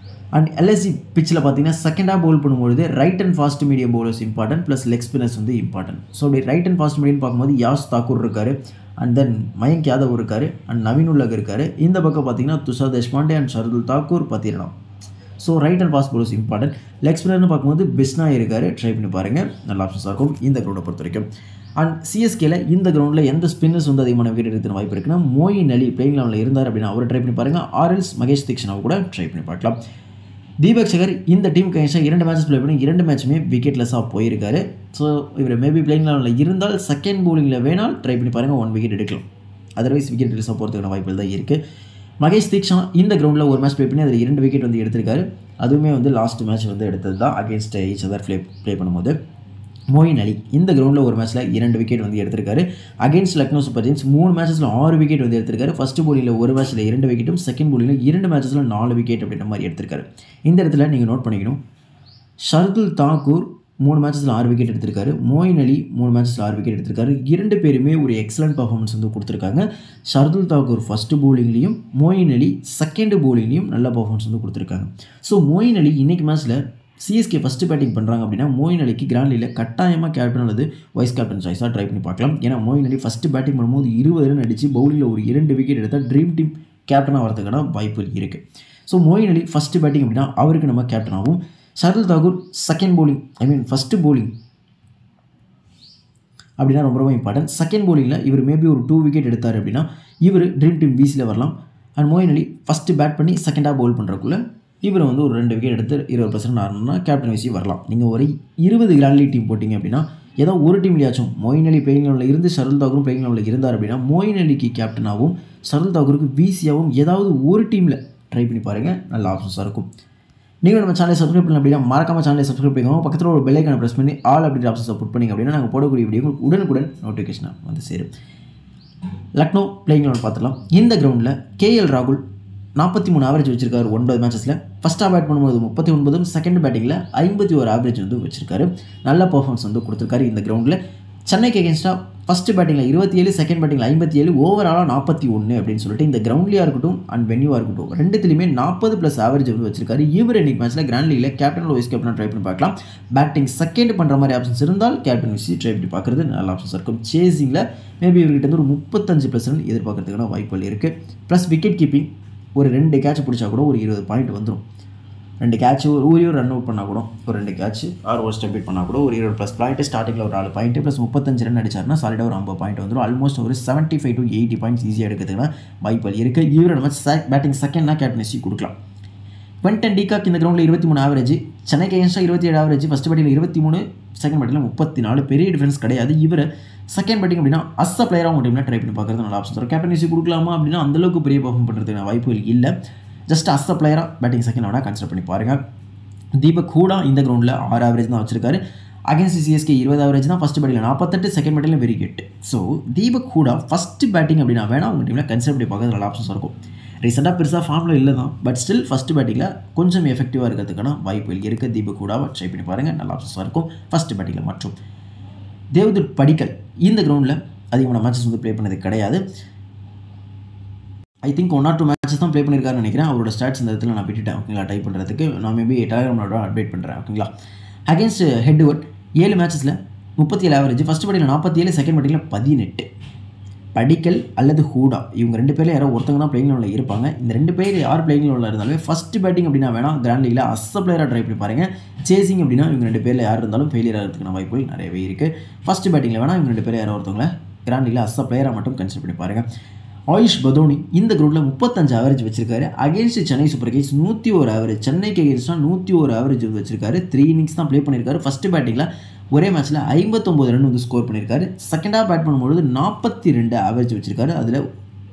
அண்ட் எல்எஸ்ஜி பிச்சில் பார்த்தீங்கன்னா செகண்டாக பவுல் பண்ணும்போது right and fast medium bowlers important plus leg spinners வந்து இம்பார்ட்டன்ட். ஸோ அப்படி ரைட் அண்ட் ஃபாஸ்ட் மீடியம் பார்க்கும்போது யாஷ் தாக்கூர் இருக்கார். அண்ட் தென் மயங்க் யாதவ் இருக்கார். அண்ட் நவீன் உலக் இருக்கார். இந்த பக்கம் பார்த்தீங்கன்னா துஷார் தேஷ்பாண்டே அண்ட் ஷர்துல் தாக்கூர் பார்த்திடலாம். So right and fast bowlers important. Leg ஸ்பின்னர்னு பார்க்கும்போது பிஷ்னா இருக்கார். ட்ரை பண்ணி பாருங்கள், நல்ல ஆப்ஷன்ஸாக இருக்கும் இந்த கிரௌண்டை பொறுத்த வரைக்கும். அண்ட் சிஎஸ்கேல இந்த கிரௌண்டில் எந்த ஸ்பின்னர்ஸ் வந்து அதிகமான விக்கெட் எடுக்கிற வாய்ப்பு இருக்குன்னா மோயின் அலி பிளேயிங் லெவலில் இருந்தார் அப்படின்னா அவரை ட்ரை பண்ணி பாருங்கள். ஆர்எல்ஸ் மகேஷ் தீக்ஷனாவை கூட ட்ரை பண்ணி பார்க்கலாம். தீபக் சகர் இந்த டீமுக்கு அகேன்ஸ்டாக 2 மேட்சஸ் ப்ளே பண்ணி 2 மேட்சுமே விக்கெட்லெஸ்ஸாக போயிருக்காரு. ஸோ இவர் மேபி பிளேயிங் லெவலில் இருந்தால் செகண்ட் பவுலிங்கில் வேணால் ட்ரை பண்ணி பாருங்கள், 1 விக்கெட் எடுக்கலாம். அதர்வைஸ் விக்கெட் லெஸ்ஸாக போகிறதுக்கான வாய்ப்புகள் தான் இருக்குது. மகேஷ் தீக்ஷனா இந்த கிரௌண்டில் ஒரு மேட்ச் ப்ளே பண்ணி அதில் 2 விக்கெட் வந்து எடுத்திருக்காரு. அதுவுமே வந்து லாஸ்ட் மேட்ச் வந்து எடுத்தது தான் அகேன்ஸ்ட் ஈச் அதர் ப்ளே பண்ணும்போது. மோயின் அலி இந்த கிரௌண்டில் ஒரு மேட்ச்சில் 2 விக்கெட் வந்து எடுத்திருக்காரு. அகேன்ஸ்ட் லக்னோ சூப்பர் ஜெயின்ஸ் 3 மேட்சஸில் 6 விக்கெட் வந்து எடுத்திருக்காரு. ஃபஸ்ட்டு போலிங்கில் ஒரு மேட்ச்சில் 2 விக்கெட்டும், செகண்ட் போலிங்கில் 2 மேட்சஸில் 4 விக்கெட் அப்படின்ற மாதிரி எடுத்திருக்காரு. இந்த இடத்துல நீங்கள் நோட் பண்ணிக்கணும், ஷர்துல் தாக்கூர் 3 மேட்சஸில் 6 விக்கெட் எடுத்திருக்காரு. மொயின் அலி 3 மேட்சஸில் 6 விக்கெட் எடுத்திருக்காரு. 2 பேருமே ஒரு எக்ஸலண்ட் பர்ஃபார்மன்ஸ் வந்து கொடுத்துருக்காங்க. ஷர்துல் தாக்கூர் ஃபஸ்ட்டு பவுலிங்லேயும் மொயின் அலி செகண்ட் பவுலிங்லேயும் நல்ல பர்ஃபார்மன்ஸ் வந்து கொடுத்துருக்காங்க. ஸோ மொயின் அலி இன்றைக்கி மேட்ச்சில் சிஎஸ்கே ஃபஸ்ட்டு பேட்டிங் பண்ணுறாங்க அப்படின்னா மொயின் அலிக்கு கிராண்ட் லீக்ல கட்டாயமாக கேப்டன் அல்லது வைஸ் கேப்டன் சாய்ஸாக ட்ரை பண்ணி பார்க்கலாம். ஏன்னா மொயின் அலி ஃபஸ்ட்டு பேட்டிங் பண்ணும்போது 20 ரன் அடித்து பவுலிங்கில் ஒரு 2 விக்கெட் எடுத்தால் ட்ரீம் டீம் கேப்டனாக வரதுக்கான வாய்ப்புகள் இருக்குது. So Moeen Ali first batting அப்படின்னா அவருக்கு நம்ம கேப்டன் ஆகும். Shardul Thakur second bowling first bowling அப்படின்னா ரொம்ப இம்பார்ட்டன்ட். செகண்ட் பவுலிங்கில் இவர் மேபி ஒரு 2 விக்கெட் எடுத்தார் அப்படின்னா இவர் ட்ரீம் டீம் விசியில் வரலாம். And Moeen Ali first bat பண்ணி செகண்டாக பவுல் பண்ணுறக்குள்ளே இவர் வந்து ஒரு 2 விக்கெட் எடுத்து 20% ஆடணும்னா கேப்டன் விசி வரலாம். நீங்கள் ஒரு 20 கிராண்ட் லீக் டீம் போட்டிங்க அப்படின்னா ஏதோ ஒரு டீம்லையாச்சும் மொயின் அலி பிளேயிங் லெவலில் இருந்து ஷர்துல் தாக்கூரும் பிளேயிங் லெவலில் இருந்தார் அப்படின்னா மொயின் அலிக்கு கேப்டனாகவும் ஷர்துல் தாக்கூருக்கு விசியாகவும் ஏதாவது ஒரு டீமில் ட்ரை பண்ணி பாருங்கள், நல்ல ஆப்ஷன்ஸாக இருக்கும். நீங்கள் நம்ம சேனலை சப்ஸ்கிரைப் பண்ணலாம் அப்படின்னா மறக்காம சேனலை சப்ஸ்கிரைப் பண்ணிக்கோங்க. பக்கத்தில் ஒரு பெல் ஐக்கானை ப்ரெஸ் பண்ணி ஆல் அப்படின்ற ஆப்ஷன்ஸை புட் பண்ணிங்க அப்படின்னா நாங்கள் போடக்கூடிய வீடியோ உடனுக்குடன் நோட்டிஃபிகேஷனாக வந்து சேரும். லக்னோ பிளேயிங் லெவல் பார்த்துக்கலாம். இந்த கிரவுண்டில் கேஎல் ராகுல் 43 ஆவரேஜ் வச்சிருக்காரு 9 மேட்சஸில். ஃபஸ்ட்டாக பேட் பண்ணும்போது 39, செகண்ட் பேட்டிங்கில் 51 ஆவரேஜ் வந்து வச்சிருக்காரு. நல்ல பர்ஃபார்மன்ஸ் வந்து கொடுத்துருக்காரு இந்த கிரவுண்டில். சென்னைக்கு அகேன்ஸ்டாக ஃபஸ்ட்டு பேட்டிங்கில் 27, செகண்ட் பேட்டிங்கில் 57, ஓவராலாக 41 அப்படின்னு சொல்லிட்டு இந்த கிரவுண்ட்லியாக இருக்கட்டும் அண்ட் வென்யூவாக இருக்கட்டும் ரெண்டுத்துலையுமே 40+ ஆவரேஜ் வந்து வச்சிருக்காரு. இவர் இன்னைக்கு மேட்ச்சில் கிராண்ட் லீக்ல கேப்டன் வைஸ் கேப்டன் ட்ரை பண்ணி பார்க்கலாம். பேட்டிங் செகண்ட் பண்ணுற மாதிரி ஆப்ஷன்ஸ் இருந்தால் கேப்டன் விசி ட்ரை பண்ணி பார்க்குறது நல்ல ஆப்ஷன்ஸ் இருக்கும். சேசிங்கில் மேபி இவர்கிட்ட வந்து ஒரு 35% எதிர்பார்க்கறதுக்கான வாய்ப்புகள் இருக்குது. ப்ளஸ் விக்கெட் கீப்பிங் ஒரு 2 கேட்ச் பிடிச்சா கூட ஒரு 20 பாயிண்ட் வந்துடும். 2 கேட்ச் ஒரு ரன் அவுட் பண்ணால் கூட ஒரு 2 கேட்ச் ஆர் ஒரு ஸ்டெப் பண்ணால் கூட ஒரு 20+ பாயிண்ட், ஸ்டார்டிங்கில் ஒரு 4 பாயிண்ட் ப்ளஸ் 35 ரன் அடிச்சார்னா சாலிடாக ஒரு 50 பாயிண்ட் வந்துடும். ஆல்மோஸ்ட் ஒரு 75 to 80 பாயிண்ட்ஸ் ஈஸியாக எடுக்கிறதுக்கான வாய்ப்புகள் இருக்குது. இவரை நம்ம பேட்டிங் செகண்ட்னா கேப்டன்சி கொடுக்கலாம். குவென்டன் டிகாக் இந்த கிரவுண்டில் 23 ஆவரேஜ், சென்னைக்கு அகேன்ஸ்டாக 27 ஆவரேஜ், ஃபஸ்ட் பேட்டிங்கில் 23, செகண்ட் பேட்டிங்கில் 34, பெரிய டிஃபரன்ஸ் கிடையாது. இவர் செகண்ட் பேட்டிங் அப்படின்னா அஸ் அ பிளேயராக உங்கள் டீமில் ட்ரை பண்ணி பார்க்குறது நல்ல ஆப்ஷன் தரும். கேப்டன்சி கொடுக்கலாமா அப்படின்னா அந்தளவுக்கு பெரிய பர்ஃபார்ம் பண்ணுறதுக்கான வாய்ப்புகள் இல்லை. ஜஸ்ட் அஸ் அ பிளேயராக பேட்டிங் செகண்ட் வேணால் கன்சிடர் பண்ணி பாருங்கள். தீபக் ஹூடா இந்த கிரவுண்டில் 6 ஆவரேஜ் தான் வச்சிருக்காரு. அகேன்ஸ்ட் சிஎஸ்கே 20 ஆவரேஜ் தான், ஃபஸ்ட் பேட்டிங்கில் 48, செகண்ட் பேட்டிங்கில் very good. So Deepak Hooda first batting அப்படின்னா வேணால் உங்கள் டீமில் கன்சிடர் பண்ணி பார்க்குறது நல்ல ஆப்ஷன்ஸ் இருக்கும். ரீசெண்டாக பெருசாக ஃபார்மில் இல்லை தான், பட் ஸ்டில் ஃபஸ்ட்டு பேட்டிங்கில் கொஞ்சம் எஃபெக்டிவாக இருக்கிறதுக்கான வாய்ப்புகள் இருக்குது. தீபக் ஹூடாவை ட்ரை பண்ணி பாருங்கள், நல்ல ஆப்ஷன்ஸாக இருக்கும் ஃபஸ்ட்டு பேட்டிங்கில். மற்றும் தேவ்தூத் படிக்கல் இந்த கிரவுண்டில் அதிகமான மேட்சஸ் வந்து ப்ளே பண்ணது கிடையாது. ஐ திங்க் 1 or 2 மேட்சஸ் தான் ப்ளே பண்ணியிருக்காருன்னு நினைக்கிறேன். அவரோட ஸ்டாட்ஸ் இந்த இடத்துல நான் விட்டுட்டேன் ஓகேங்களா. டைப் பண்ணுறதுக்கு நான் மேபி டெலிகிராமோட அப்டேட் பண்ணுறேன் ஓகேங்களா. அகேன்ஸ்ட் ஹெட்வர்ட் 7 மேட்சஸில் 37 ஆவரேஜ், ஃபஸ்ட் பேட்டிங்கில் 47, செகண்ட் பேட்டிங்கில் 18. படிக்கல் அல்லது ஹூடா இவங்க 2 பேரில் யாரோ ஒருத்தங்க தான் பிளேயிங் லெவலில் இருப்பாங்க. இந்த 2 பேர் யார் பிளேயிங் லெவலில் இருந்தாலும் ஃபஸ்ட்டு பேட்டிங் அப்படின்னா வேணால் கிராண்ட் லீக்ல அஸ் அ பிளேயராக ட்ரை பண்ணி பாருங்கள். சேசிங் அப்படின்னா இவங்க 2 பேரில் யார் இருந்தாலும் ஃபெயிலியர் ஆகிறதுக்கான வாய்ப்புகள் நிறையவே இருக்குது. ஃபஸ்ட்டு பேட்டிங்கில் வேணால் இவங்க 2 பேர் யாரோ ஒருத்தவங்கள கிராண்ட் லீக்ல அஸ் அ பிளேயராக மட்டும் கன்சிடர் பண்ணி பாருங்கள். ஆயுஷ் பதோனி இந்த கிரவுண்டில் 35 ஆவரேஜ் வச்சிருக்காரு. Against Chennai Super Kings 101 average, சென்னைக்கு அகேன்ஸ்டாக 101 ஆவரேஜ் வச்சிருக்காரு. 3 இன்னிங்ஸ் தான் ப்ளே பண்ணியிருக்காரு. ஃபஸ்ட்டு பேட்டிங்கில் ஒரே மேட்ச்சில் 59 ரன் வந்து ஸ்கோர் பண்ணியிருக்காரு. செகண்டாக பேட் பண்ணும்பொழுது 42 ஆவரேஜ் வச்சிருக்காரு. அதில்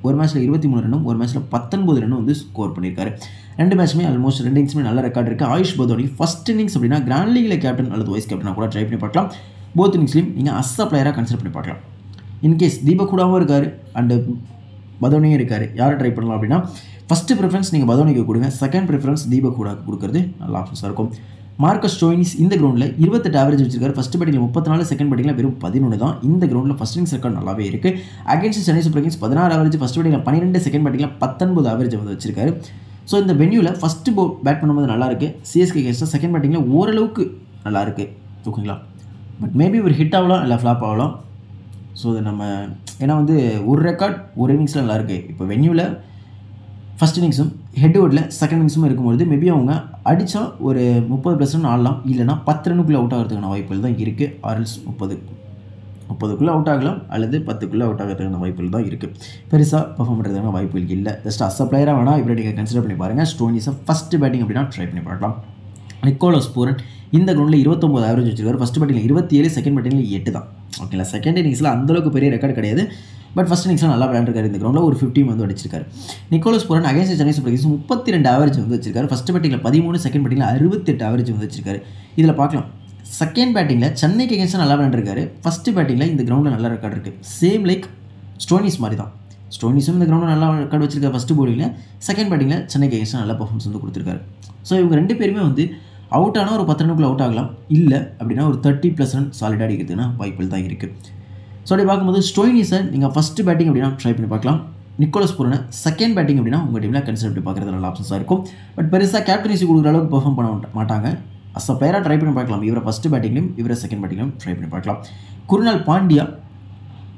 ஒரு மேட்ச்சில் 23 ரன்னும் ஒரு மேட்ச்சில் 19 ரன்னும் வந்து ஸ்கோர் பண்ணியிருக்காரு. 2 மேட்சுமே ஆல்மோஸ்ட் 2 இன்னிங்ஸுமே நல்ல ரெக்கார்ட் இருக்குது. ஆயுஷ் பதோனி ஃபஸ்ட் இன்னிங்ஸ் அப்படின்னா கிராண்ட் லீக்ல கேப்டன் அல்லது வைஸ் கேப்டனாக கூட ட்ரை பண்ணி பார்க்கலாம். போத் இன்னிங்ஸ்லையும் நீங்கள் அஸ் அ பிளேயராக கன்சிடர் பண்ணி பார்க்கலாம். இன்கேஸ் தீபக் ஹூடாவும் இருக்கார் அண்டு பதோனியும் இருக்கார், யாரை ட்ரை பண்ணலாம் அப்படின்னா ஃபஸ்ட்டு ப்ரிஃபரன்ஸ் நீங்கள் பதோனிக்கு கொடுங்க, செகண்ட் ப்ரிஃபரன்ஸ் தீபக் ஹூடாக்கு கொடுக்குறது நல்ல ஆப்ஷன்ஸாக இருக்கும். மார்க்கஸ் ஸ்டோயினிஸ் இந்த கிரவுண்டில் 28 ஆவரேஜ் வச்சிருக்காரு. ஃபஸ்ட் பேட்டிங்கில் 34, செகண்ட் பேட்டிங்கில் வெறும் 11 தான். இந்த கிரவுண்டில் ஃபஸ்ட் இன்னிங்ஸ் ரெக்கார்ட் நல்லாவே இருக்குது. Against Chennai Super Kings 16 average, first பேட்டிங்கில் 12, செகண்ட் பேட்டிங்கில் 19 ஆவரேஜ் வந்து வச்சிருக்காரு. ஸோ இந்த வென்யூவில் ஃபஸ்ட்டு பேட் பண்ணும்போது நல்லாயிருக்கு. சிஎஸ்கே அகேன்ஸ்டாக செகண்ட் பேட்டிங்கில் ஓரளவுக்கு நல்லாயிருக்கு ஓகேங்களா. பட் மேபி ஒரு ஹிட் ஆகலாம் இல்லை ஃப்ளாப் ஆகலாம். ஸோ இது நம்ம ஏன்னா வந்து ஒரு ரெக்கார்ட் ஒரு இன்னிங்ஸில் நல்லாயிருக்கு. இப்போ வென்யூவில் ஃபஸ்ட் இன்னிங்ஸும் ஹெட்வர்டில் செகண்ட் இன்னிங்ஸும் இருக்கும்பொழுது மேபி அவங்க அடித்தா ஒரு 30+ ரன் ஆடலாம், இல்லைனா 10 ரன்னுக்குள்ளே அவுட் ஆகிறதுக்கான வாய்ப்புகள் தான் இருக்குது. ஆர்எல்ஸ் 30க்குள்ளே அவுட் ஆகலாம் அல்லது 10க்குள்ளே அவுட் ஆகிறதுக்கான வாய்ப்புகள் தான் இருக்குது. பெருசாக பர்ஃபார்ம் பண்ணுறதுக்கான வாய்ப்புகள் இல்லை. ஜஸ்ட் அஸ் அ பிளேயராக வேணால் இவரை நீங்கள் கன்சிடர் பண்ணி பாருங்கள். ஸ்டோனிஸை ஃபஸ்ட்டு பேட்டிங் அப்படின்னா ட்ரை பண்ணி பார்க்கலாம். நிக்கோலஸ் பூரன் இந்த கிரவுண்டில் 29 ஆவரேஜ் வச்சிருக்காரு. ஃபஸ்ட் பேட்டிங்கில் 27, செகண்ட் பேட்டிங்கில் 8 தான் ஓகேங்களா. செகண்ட் இன்னிங்ஸில் அந்தளவுக்கு பெரிய ரெக்கார்டு கிடையாது, பட் ஃபஸ்ட் இன்னிங்ஸில் நல்லா விளையாண்டுருக்காரு. இந்த கிரவுண்டில் ஒரு 50 வந்து அடிச்சிருக்காரு. Nicholas Pooran against Chennai Super Kings 32 average வந்து வச்சிருக்காரு. ஃபஸ்ட் பேட்டிங்கில் 13, செகண்ட் பேட்டிங்கில் 68 ஆவரேஜ் வந்து வச்சிருக்காரு. இதில் பார்க்கலாம் செகண்ட் பேட்டிங்கில் சென்னைக்கு அகேன்ஸ்டாக நல்லா விளையாண்டுருக்காரு. ஃபஸ்ட்டு பேட்டிங்கில் இந்த கிரவுண்டில் நல்ல ரெக்கார்டு இருக்குது. சேம் லைக் ஸ்டோனிஸ் மாதிரி தான். ஸ்டோனிஸும் இந்த கிரவுண்டில் நல்லா ரெக்கார்டு வச்சிருக்காரு. ஃபஸ்ட்டு போலிங்கில், செகண்ட் பேட்டிங்கில் சென்னைக்கு அகேன்ஸ்டாக நல்ல பர்ஃபார்மன்ஸ் வந்து கொடுத்துருக்காரு. ஸோ இவங்க 2 பேருமே வந்து அவுட் ஆனால் ஒரு 10 ரன்னுக்குள்ளே அவுட் ஆகலாம், இல்லை அப்படின்னா ஒரு 30+ ரன் சாலிடாக அடிக்கிறதுனா வாய்ப்புகள் தான் இருக்குது. ஸோ அப்படி பார்க்கும்போது ஸ்டோயினிஸை நீங்கள் ஃபஸ்ட்டு பேட்டிங் அப்படின்னா ட்ரை பண்ணி பார்க்கலாம். நிக்கோலஸ் பூரனை செகண்ட் பேட்டிங் அப்படின்னா உங்கள் டீமில் கன்சிடர் பண்ணி பார்க்குறது நல்ல ஆப்ஷன்ஸாக இருக்கும். பட் பெருசாக கேப்டன்சி கொடுக்குற அளவுக்கு பெர்ஃபார்ம் பண்ண மாட்டாங்க. அஸ் அ பிளேயராக ட்ரை பண்ணி பார்க்கலாம். இவரை ஃபஸ்ட்டு பேட்டிங்லையும் இவரை செகண்ட் பேட்டிங்லையும் ட்ரை பண்ணி பார்க்கலாம். குருநாள் பாண்டியா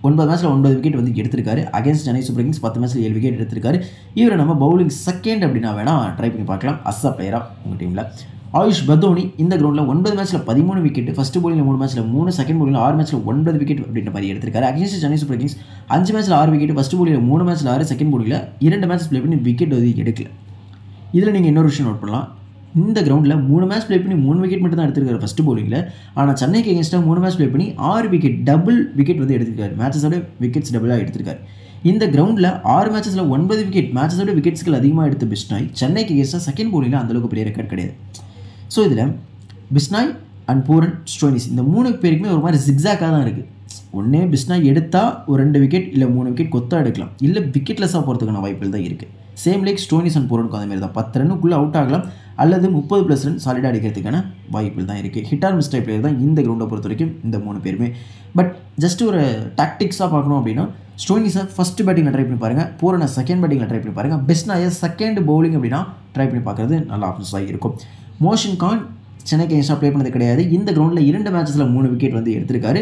9 மேட்ச்சில் 9 விக்கெட் வந்து எடுத்திருக்காரு. அகேன்ஸ்ட் சென்னை சூப்பர் கிங்ஸ் 10 மேட்ச்சில் 7 விக்கெட் எடுத்திருக்காரு. இவரை நம்ம பவுலிங் செகண்ட் அப்படின்னா வேணால் ட்ரை பண்ணி பார்க்கலாம் அஸ் அ பிளேயராக உங்கள் டீமில். ஆயுஷ் பத்தோனி இந்த கிரௌண்டில் 9 மேட்ச்சில் 13 விக்கெட், ஃபஸ்ட்டு போலிங்கில் 3 மேட்ச்சில் 3, செகண்ட் போலிங்கில் 6 மேட்ச்சில் 9 விக்கெட் அப்படின்ற மாதிரி எடுத்திருக்காரு. அகேன்ஸ்ட் சென்னை சூப்பர் கிங்ஸ் 5 மேட்ச்சில் 6 விக்கெட், ஃபஸ்ட்டு போலிங்கில் 3 மேட்ச்சில் 6, செகண்ட் போலிங்கில் 2 மேட்ச் ப்ளே பண்ணி விக்கெட் வந்து எடுக்கல. இதில் நீங்கள் இன்னொரு விஷயம் நோட் பண்ணலாம். இந்த கிரௌண்டில் 3 மேட்ச் ப்ளே பண்ணி 3 விக்கெட் மட்டும் தான் எடுத்திருக்காரு ஃபஸ்ட்டு போலிங்கில். ஆனால் சென்னைக்கு அகேன்ஸ்டாக 3 மேட்ச் ப்ளே பண்ணி 6 விக்கெட், டபுள் விக்கெட் வந்து எடுத்திருக்காரு. மேட்சஸோட விக்கெட்ஸ் டபுளாக எடுத்திருக்காரு. இந்த கிரௌண்டில் 6 மேட்சஸில் 9 விக்கெட், மேட்சஸோட விக்கெட்ஸ்கள் அதிகமாக எடுத்த பிஷ்னாய் சென்னைக்கு அகேன்ஸ்டாக செகண்ட் போலிங்கில் அந்தளவுக்கு பெரிய ரெக்கார்ட் கிடையாது. ஸோ இதில் பிஷ்னாய் அண்ட் பூரன், ஸ்டோயினிஸ் இந்த 3 பேருக்குமே ஒரு மாதிரி ஜிக்ஸாக்காக தான் இருக்குது. ஒன்றே பிஷ்னாய் எடுத்தால் ஒரு 2 விக்கெட் இல்லை 3 விக்கெட் கொத்தா எடுக்கலாம், இல்லை விக்கெட்லெஸ்ஸாக போகிறதுக்கான வாய்ப்புகள் தான் இருக்குது. சேம் லைக் ஸ்டோயினிஸ் அண்ட் பூரனுக்கும் அதேமாதிரி தான் 10 ரன்னுக்குள்ளே அவுட் ஆகலாம் அல்லது 30+ ரன் சாலிடாக அடிக்கிறதுக்கான வாய்ப்புகள் தான் இருக்குது. Hit or miss type player தான் இந்த கிரௌண்டை பொறுத்த வரைக்கும் இந்த 3 பேருமே. பட் ஜஸ்ட் ஒரு டாக்டிக்ஸாக பார்க்கணும் அப்படின்னா ஸ்டோயினிஸை ஃபஸ்ட்டு பேட்டிங்கில் ட்ரை பண்ணி பாருங்கள், பூரனை செகண்ட் பேட்டிங்கில் ட்ரை பண்ணி பாருங்கள், பிஷ்னாயை செகண்ட் பவுலிங் அப்படின்னா ட்ரை பண்ணி பார்க்குறது நல்ல ஆப்ஷன்ஸாக இருக்கும். மோஷன் கான் சென்னைக்கு எக்ஸ்ட்ரா ப்ளே பண்ணது கிடையாது. இந்த கிரௌண்டில் 2 மேட்சஸில் 3 விக்கெட் வந்து எடுத்திருக்காரு.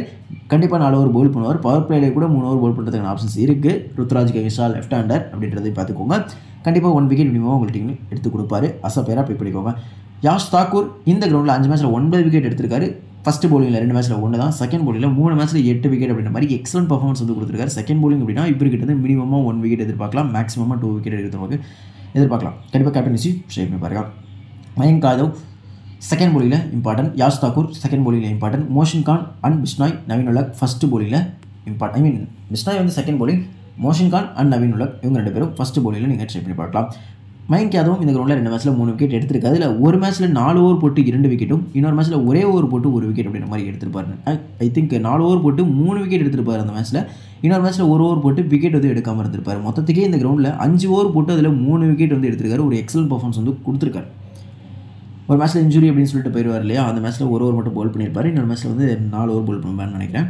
கண்டிப்பாக 4 ஓவர் பவுல் பண்ணுவார். பவர் பிளேயில் கூட 3 ஓவர் பவுல் பண்ணுறதுக்கான ஆப்ஷன்ஸ் இருக்குது. ருத்ராஜுக்கு எக்ஸ்ட்ரா லெஃப்ட் ஹேண்டர் அப்படின்றதை பார்த்துக்கோங்க. கண்டிப்பாக 1 விக்கெட் மினிமம் உங்கள் டீம் எடுத்து கொடுப்பாரு. அசா பேராக ப்ளே பண்ணிக்கோங்க. யாஷ் தாக்கூர் இந்த கிரௌண்டில் 5 மேட்ச்சில் 9 விக்கெட் எடுத்திருக்காரு. ஃபஸ்ட்டு போலிங்கில் 2 மேட்ச்சில் 1 தான், செகண்ட் போலிங்கில் 3 மேட்ச்சில் 8 விக்கெட் அப்படின்ற மாதிரி எக்ஸலன்ட் பர்ஃபார்மன்ஸ் வந்து கொடுத்துருக்காரு. செகண்ட் போலிங் அப்படின்னா இவர்கிட்ட வந்து மினிமமாக 1 விக்கெட் எதிர்பார்க்கலாம், மேக்ஸிமமாக 2 விக்கெட் எதிர்பார்க்கலாம். கண்டிப்பாக கேப்டன்சி ஷேப் பண்ணி பாருங்கள். மயங்க் யாதவ் செகண்ட் போலிங்கில் இம்பார்ட்டன்ட், யாஷ் தாக்கூர் செகண்ட் போலிங்கில் important, Mohsin Khan and Bishnoi, Naveen ul-Haq first போலிங்கில் இம்பார்ட்டன்ட். பிஷ்னாய் வந்து second bowling, Mohsin Khan and Naveen ul-Haq இவங்க 2 பேரும் ஃபஸ்ட்டு போலிங்கில் நீங்கள் ட்ரை பண்ணி பார்க்கலாம். மயங்க் யாதவும் இந்த கிரௌண்டில் 2 மேட்ச்சில் 3 விக்கெட் எடுத்திருக்காரு. அதில் ஒரு மேட்ச்சில் 4 ஓவர் போட்டு 2 விக்கெட்டும், இன்னொரு மேட்ச்சில் ஒரே ஓவர் போட்டு 1 விக்கெட் அப்படின்ற மாதிரி எடுத்திருப்பாரு. ஐ திங்க் 4 ஓவர் போட்டு 3 விக்கெட் எடுத்திருப்பார் அந்த மேட்ச்சில். இன்னொரு மேட்ச்சில் 1 ஓவர் போட்டு விக்கெட் வந்து எடுக்காமல் இருந்திருப்பார். மொத்தத்துக்கே இந்த கிரௌண்டில் 5 ஓவர் போட்டு அதில் 3 விக்கெட் வந்து எடுத்திருக்காரு. ஒரு எக்ஸலன்ட் பர்ஃபார்மன்ஸ் வந்து கொடுத்துருக்காரு. ஒரு மேட்ச்சில் இன்ஜுரி அப்படின்னு சொல்லிட்டு போயிடுவார் இல்லையா, அந்த மேட்ச்சில் 1 ஓவர் மட்டும் பவுல் பண்ணியிருப்பார். இன்னொரு மேட்ச்சில் வந்து 4 ஓவர் பவுல் பண்ணுவார்னு நினைக்கிறேன்.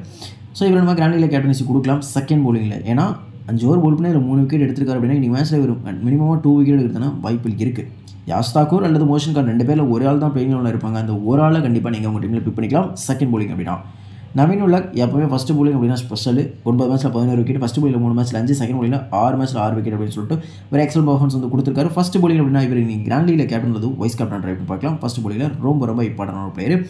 ஸோ இவர் நம்ம கிராண்ட் லீக்ல கேப்டன்சி கொடுக்கலாம் செகண்ட் போலிங்கில். ஏன்னா 5 ஓவர் பவுல் பண்ணி அதில் 3 விக்கெட் எடுத்திருக்காரு அப்படின்னா இன்றைக்கி மேட்ச்சில் ஒரு மினிமமாக 2 விக்கெட் எடுக்கிறதுனா வாய்ப்புகள் இருக்குது. யாஷ் தாக்கூர் அல்லது மோஷன் கான் 2 பேரில் ஒரு ஆள் தான் பிளேயிங் லெவலில் இருப்பாங்க. அந்த ஒரு ஆளை கண்டிப்பாக நீங்கள் உங்கள் டீமில் பிக் பண்ணிக்கலாம் செகண்ட் போலிங் அப்படின்னா. நவீன் உலக் எப்போவுமே ஃபஸ்ட்டு போலிங் அப்படின்னா ஸ்பெஷல். 9 மேட்ச்சில் 11 விக்கெட், ஃபஸ்ட்டு போலிங்கில் 3 மேட்ச்சில் 5, செகண்ட் போலிங்கில் 6 மேட்ச்சில் 6 விக்கெட் அப்படின்னு சொல்லிட்டு ஒரு எக்ஸலன்ட் பர்ஃபார்மன்ஸ் வந்து கொடுத்துருக்காரு. ஃபஸ்ட்டு போலிங் அப்படின்னா இவர் நீங்கள் கிராண்ட் லீக்ல கேப்டன் வந்து வைஸ் கேப்டன் ட்ரை பண்ணி பார்க்கலாம். ஃபஸ்ட்டு போலிங்கில் ரொம்ப இம்பார்ட்டன்டான ஒரு பிளேயர்.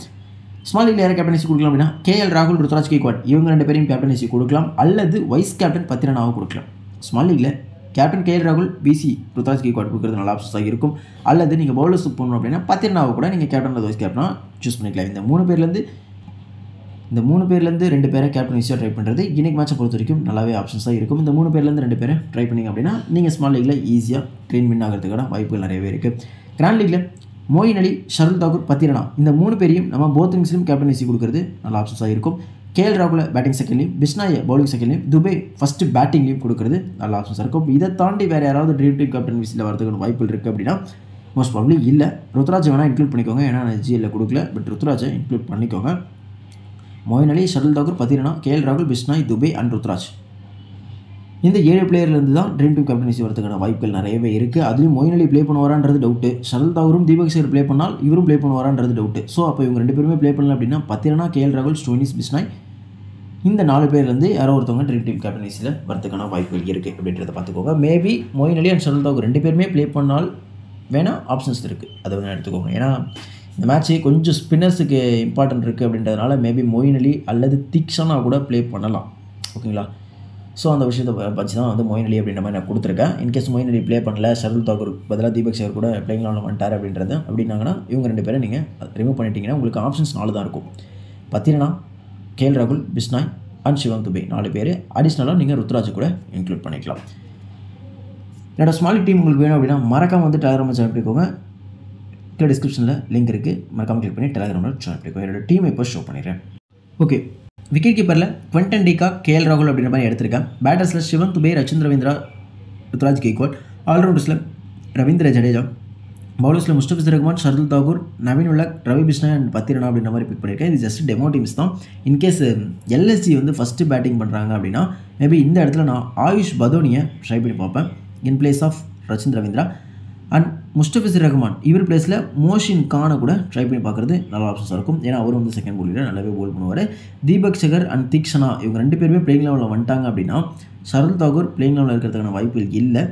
ஸ்மால் லீக்ல யாரை கேப்டன்சி கொடுக்கலாம் அப்படின்னா KL ராகுல், ருத்ராஜ் கெய்க்வாட் இவங்க 2 பேரையும் கேப்டன்சி கொடுக்கலாம் அல்லது வைஸ் கேப்டன் பத்திரனாவை கொடுக்கலாம். ஸ்மால் லீக்ல கேப்டன் KL ராகுல், BC ருத்ராஜ் கெய்க்வாட் கொடுக்குறது நல்ல ஆப்ஷன்ஸாக இருக்கும். அல்லது நீங்கள் பவுலர்ஸ் போகணும் அப்படின்னா பத்திரனாவை கூட நீங்கள் கேப்டன் அல்லது வைஸ் கேப்டனாக சூஸ் பண்ணிக்கலாம். இந்த 3 பேர்லேருந்து 2 பேரை கேப்டன்சியாக ட்ரை பண்ணுறது இன்றைக்கி மேட்சை பொறுத்த வரைக்கும் நல்லாவே ஆப்ஷன்ஸாக இருக்கும். இந்த 3 பேர்லேருந்து 2 பேரை ட்ரை பண்ணிங்க அப்படின்னா நீங்கள் ஸ்மால் லீக்கில் ஈஸியாக க்ளீன் வின் ஆகிறதுக்கான வாய்ப்புகள் நிறையவே இருக்குது. கிராண்ட் லீக்ல மொயின் அலி, ஷர்துல் தாக்கூர், பத்திரனா இந்த 3 பேரையும் நம்ம போத் இன்னிங்ஸ்லையும் கேப்டன்சி கொடுக்குறது நல்ல ஆப்ஷன்ஸாக இருக்கும். KL ராகுல பேட்டிங் செகண்ட்லையும், பிஷ்னாயை பவுலிங் செகண்ட்லையும், துபே ஃபஸ்ட்டு பேட்டிங்லையும் கொடுக்குறது நல்ல ஆப்ஷன்ஸாக இருக்கும். இதை தாண்டி வேறு யாராவது ட்ரீம் டீம் கேப்டன் விசியில் வரதுக்கான வாய்ப்புகள் இருக்குது அப்படின்னா மோஸ்ட் ப்ராபப்லி இல்லை. ருத்ராஜை வேணால் இன்க்ளூட் பண்ணிக்கோங்க, ஏன்னா நான் GL கொடுக்கல, பட் ருத்ராஜை இன்க்ளூட் பண்ணிக்கோங்க. மொயின் அலி, ஷர்துல் தாக்கூர், பத்திரனா, KL ராகுல், பிஷ்னாய், துபே அண்ட் ருத்ராஜ் இந்த 7 பிளேயர்லேருந்து தான் ட்ரீம் டீம் கேப்டன்சி வரதுக்கான வாய்ப்புகள் நிறையவே இருக்குது. அதுலேயும் மொயின் அலி ப்ளே பண்ணுவாரான்றது டவுட்டு. ஷர்துல் தாக்கூரும் தீபக் சேகர் ப்ளே பண்ணால் இவரும் ப்ளே பண்ணுவாரான்றது டவுட்டு. ஸோ அப்போ இவங்க 2 பேருமே ப்ளே பண்ணல அப்படின்னா பத்திரனா, KL ராகுல், ஸ்டோயினிஸ், பிஷ்னாய் இந்த 4 பேர்லேருந்து யாரோ ஒருத்தவங்க ட்ரீம் டீம் கேப்டன்சியில் வரதுக்கான வாய்ப்புகள் இருக்குது அப்படின்றத பார்த்துக்கோங்க. மேபி மொயின் அலி அண்ட் ஷர்துல் தாக்கூர் 2 பேருமே ப்ளே பண்ணால் வேணால் ஆப்ஷன்ஸ் இருக்குது, அதை வேணால் எடுத்துக்கோங்க. ஏன்னா இந்த மேட்ச்சு கொஞ்சம் ஸ்பின்னர்ஸுக்கு இம்பார்ட்டன்ட் இருக்குது அப்படின்றதுனால மேபி மொயின் அலி அல்லது தீக்ஷனா கூட ப்ளே பண்ணலாம். ஓகேங்களா? ஸோ அந்த விஷயத்தை வச்சு தான் வந்து மொயின் அலி அப்படின்ற மாதிரி நான் கொடுத்துருக்கேன். இன்கேஸ் மொயின் அலி ப்ளே பண்ணல, ஷர்துல் தாக்கூர் பதிலாக தீபக் சேகர் கூட பிளேயிங் லெவலில் வந்துட்டார் அப்படின்னாங்கன்னா இவங்க 2 பேரை நீங்கள் ரிமூவ் பண்ணிட்டீங்கன்னா உங்களுக்கு ஆப்ஷன்ஸ் 4 தான் இருக்கும். பத்திரனா, KL ராகுல், பிஷ்னாய் அண்ட் சிவம் துபே 4 பேர். அடிஷ்னலாக நீங்கள் ருத்ராஜ் கூட இன்க்ளூட் பண்ணிக்கலாம். என்னோட ஸ்மால் டீம் உங்களுக்கு வேணும் அப்படின்னா மறக்காமல் வந்து டெலிகிராமில் ஜாயின் பண்ணிக்கோங்க. கீழே டிஸ்கிரிப்ஷனில் லிங்க் இருக்குது, மறக்காமல் கிளிக் பண்ணி டெலிகிராமில் ஜாயின் பண்ணிக்கோங்க. என்னோட டீம் இப்போ ஷோ பண்ணிடுறேன். Okay, wicket கீப்பரில் Quentin Digha, KL ராகுல் அப்படின்ற மாதிரி எடுத்திருக்கேன். பேட்டர்ஸில் சிவம் துபே, ரச்சின் ரவீந்திரா, ருத்ராஜ் கெய்க்வாட். ஆல்ரவுண்டர்ஸில் ரவீந்திர ஜடேஜா, பவுலர்ஸில் முஸ்தபிசர் ரஹ்மான், ஷர்துல் தாக்கூர், நவீன் உலக், ரவி பிஷ்ணா அண்ட் பத்திரனா அப்படின்ற மாதிரி பிக் பண்ணியிருக்கேன். இது ஜஸ்ட் டெமோ டீம்ஸ் தான். இன்கேஸ் எல்எஸ்ஜி வந்து ஃபஸ்ட்டு பேட்டிங் பண்ணுறாங்க அப்படின்னா மேபி இந்த இடத்துல நான் ஆயுஷ் பதோனியை ட்ரை பண்ணி பார்ப்பேன் in place of Rachin Ravindra. And Mustafizur Rahman இவர் பிளேஸில் மோஷின் கானை கூட ட்ரை பண்ணி பார்க்குறது நல்ல ஆப்ஷன்ஸாக இருக்கும். ஏன்னா அவர் வந்து செகண்ட் போலியில் நல்லாவே போல் பண்ணுவார். தீபக் சகர் அண்ட் தீக்ஷனா இவங்க 2 பேருமே பிளேயிங் லெவலில் வந்துட்டாங்க அப்படின்னா ஷர்துல் தாக்கூர் பிளேயிங் லெவலில் இருக்கிறதுக்கான வாய்ப்புகள் இல்லை.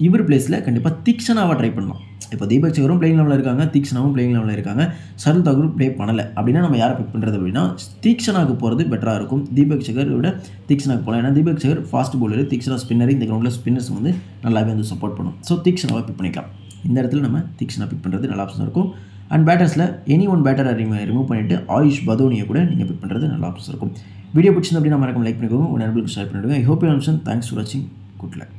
இவர் பிளேஸில் கண்டிப்பாக தீக்ஷனாவை ட்ரை பண்ணலாம். இப்போ தீபக் சகரும் பிளேயிங் லெவலில் இருக்காங்க, தீக்ஷனாவும் பிளேயிங் லெவலில் இருக்காங்க, ஷர்துல் தாக்கூர் ப்ளே பண்ணலை அப்படின்னா நம்ம யாரை பிக் பண்ணுறது அப்படின்னா தீக்ஷனாவுக்கு போகிறது பெட்டராக இருக்கும். தீபக் சகர் விட தீக்ஷனாவுக்கு போகலாம். ஏன்னா தீபக் சகர் ஃபாஸ்ட் பவுலர், தீக்ஷனா ஸ்பின்னர். இந்த கிரௌண்டில் ஸ்பின்னர்ஸ் வந்து நல்லாவே வந்து சப்போர்ட் பண்ணும். ஸோ தீக்ஷனாவை பிக் பண்ணிக்கலாம். இந்த இடத்துல நம்ம தீக்ஷனா பிக் பண்ணுறது நல்ல ஆப்ஷன் இருக்கும். அண்ட் பேட்டர்ஸில் எனி ஒன் பேட்டரை ரிமூவ் பண்ணிவிட்டு ஆயுஷ் பதோனியை கூட நீங்கள் பிக் பண்ணுறது நல்ல ஆப்ஷன் இருக்கும். வீடியோ பிடிச்சிருந்து அப்படின்னா மறக்காம லைக் பண்ணிக்கோங்க, உங்கள் நண்பர்களுக்கு ஷேர் பண்ணிவிடுங்க. I hope you understand. Thanks for வாட்சிங். Good luck.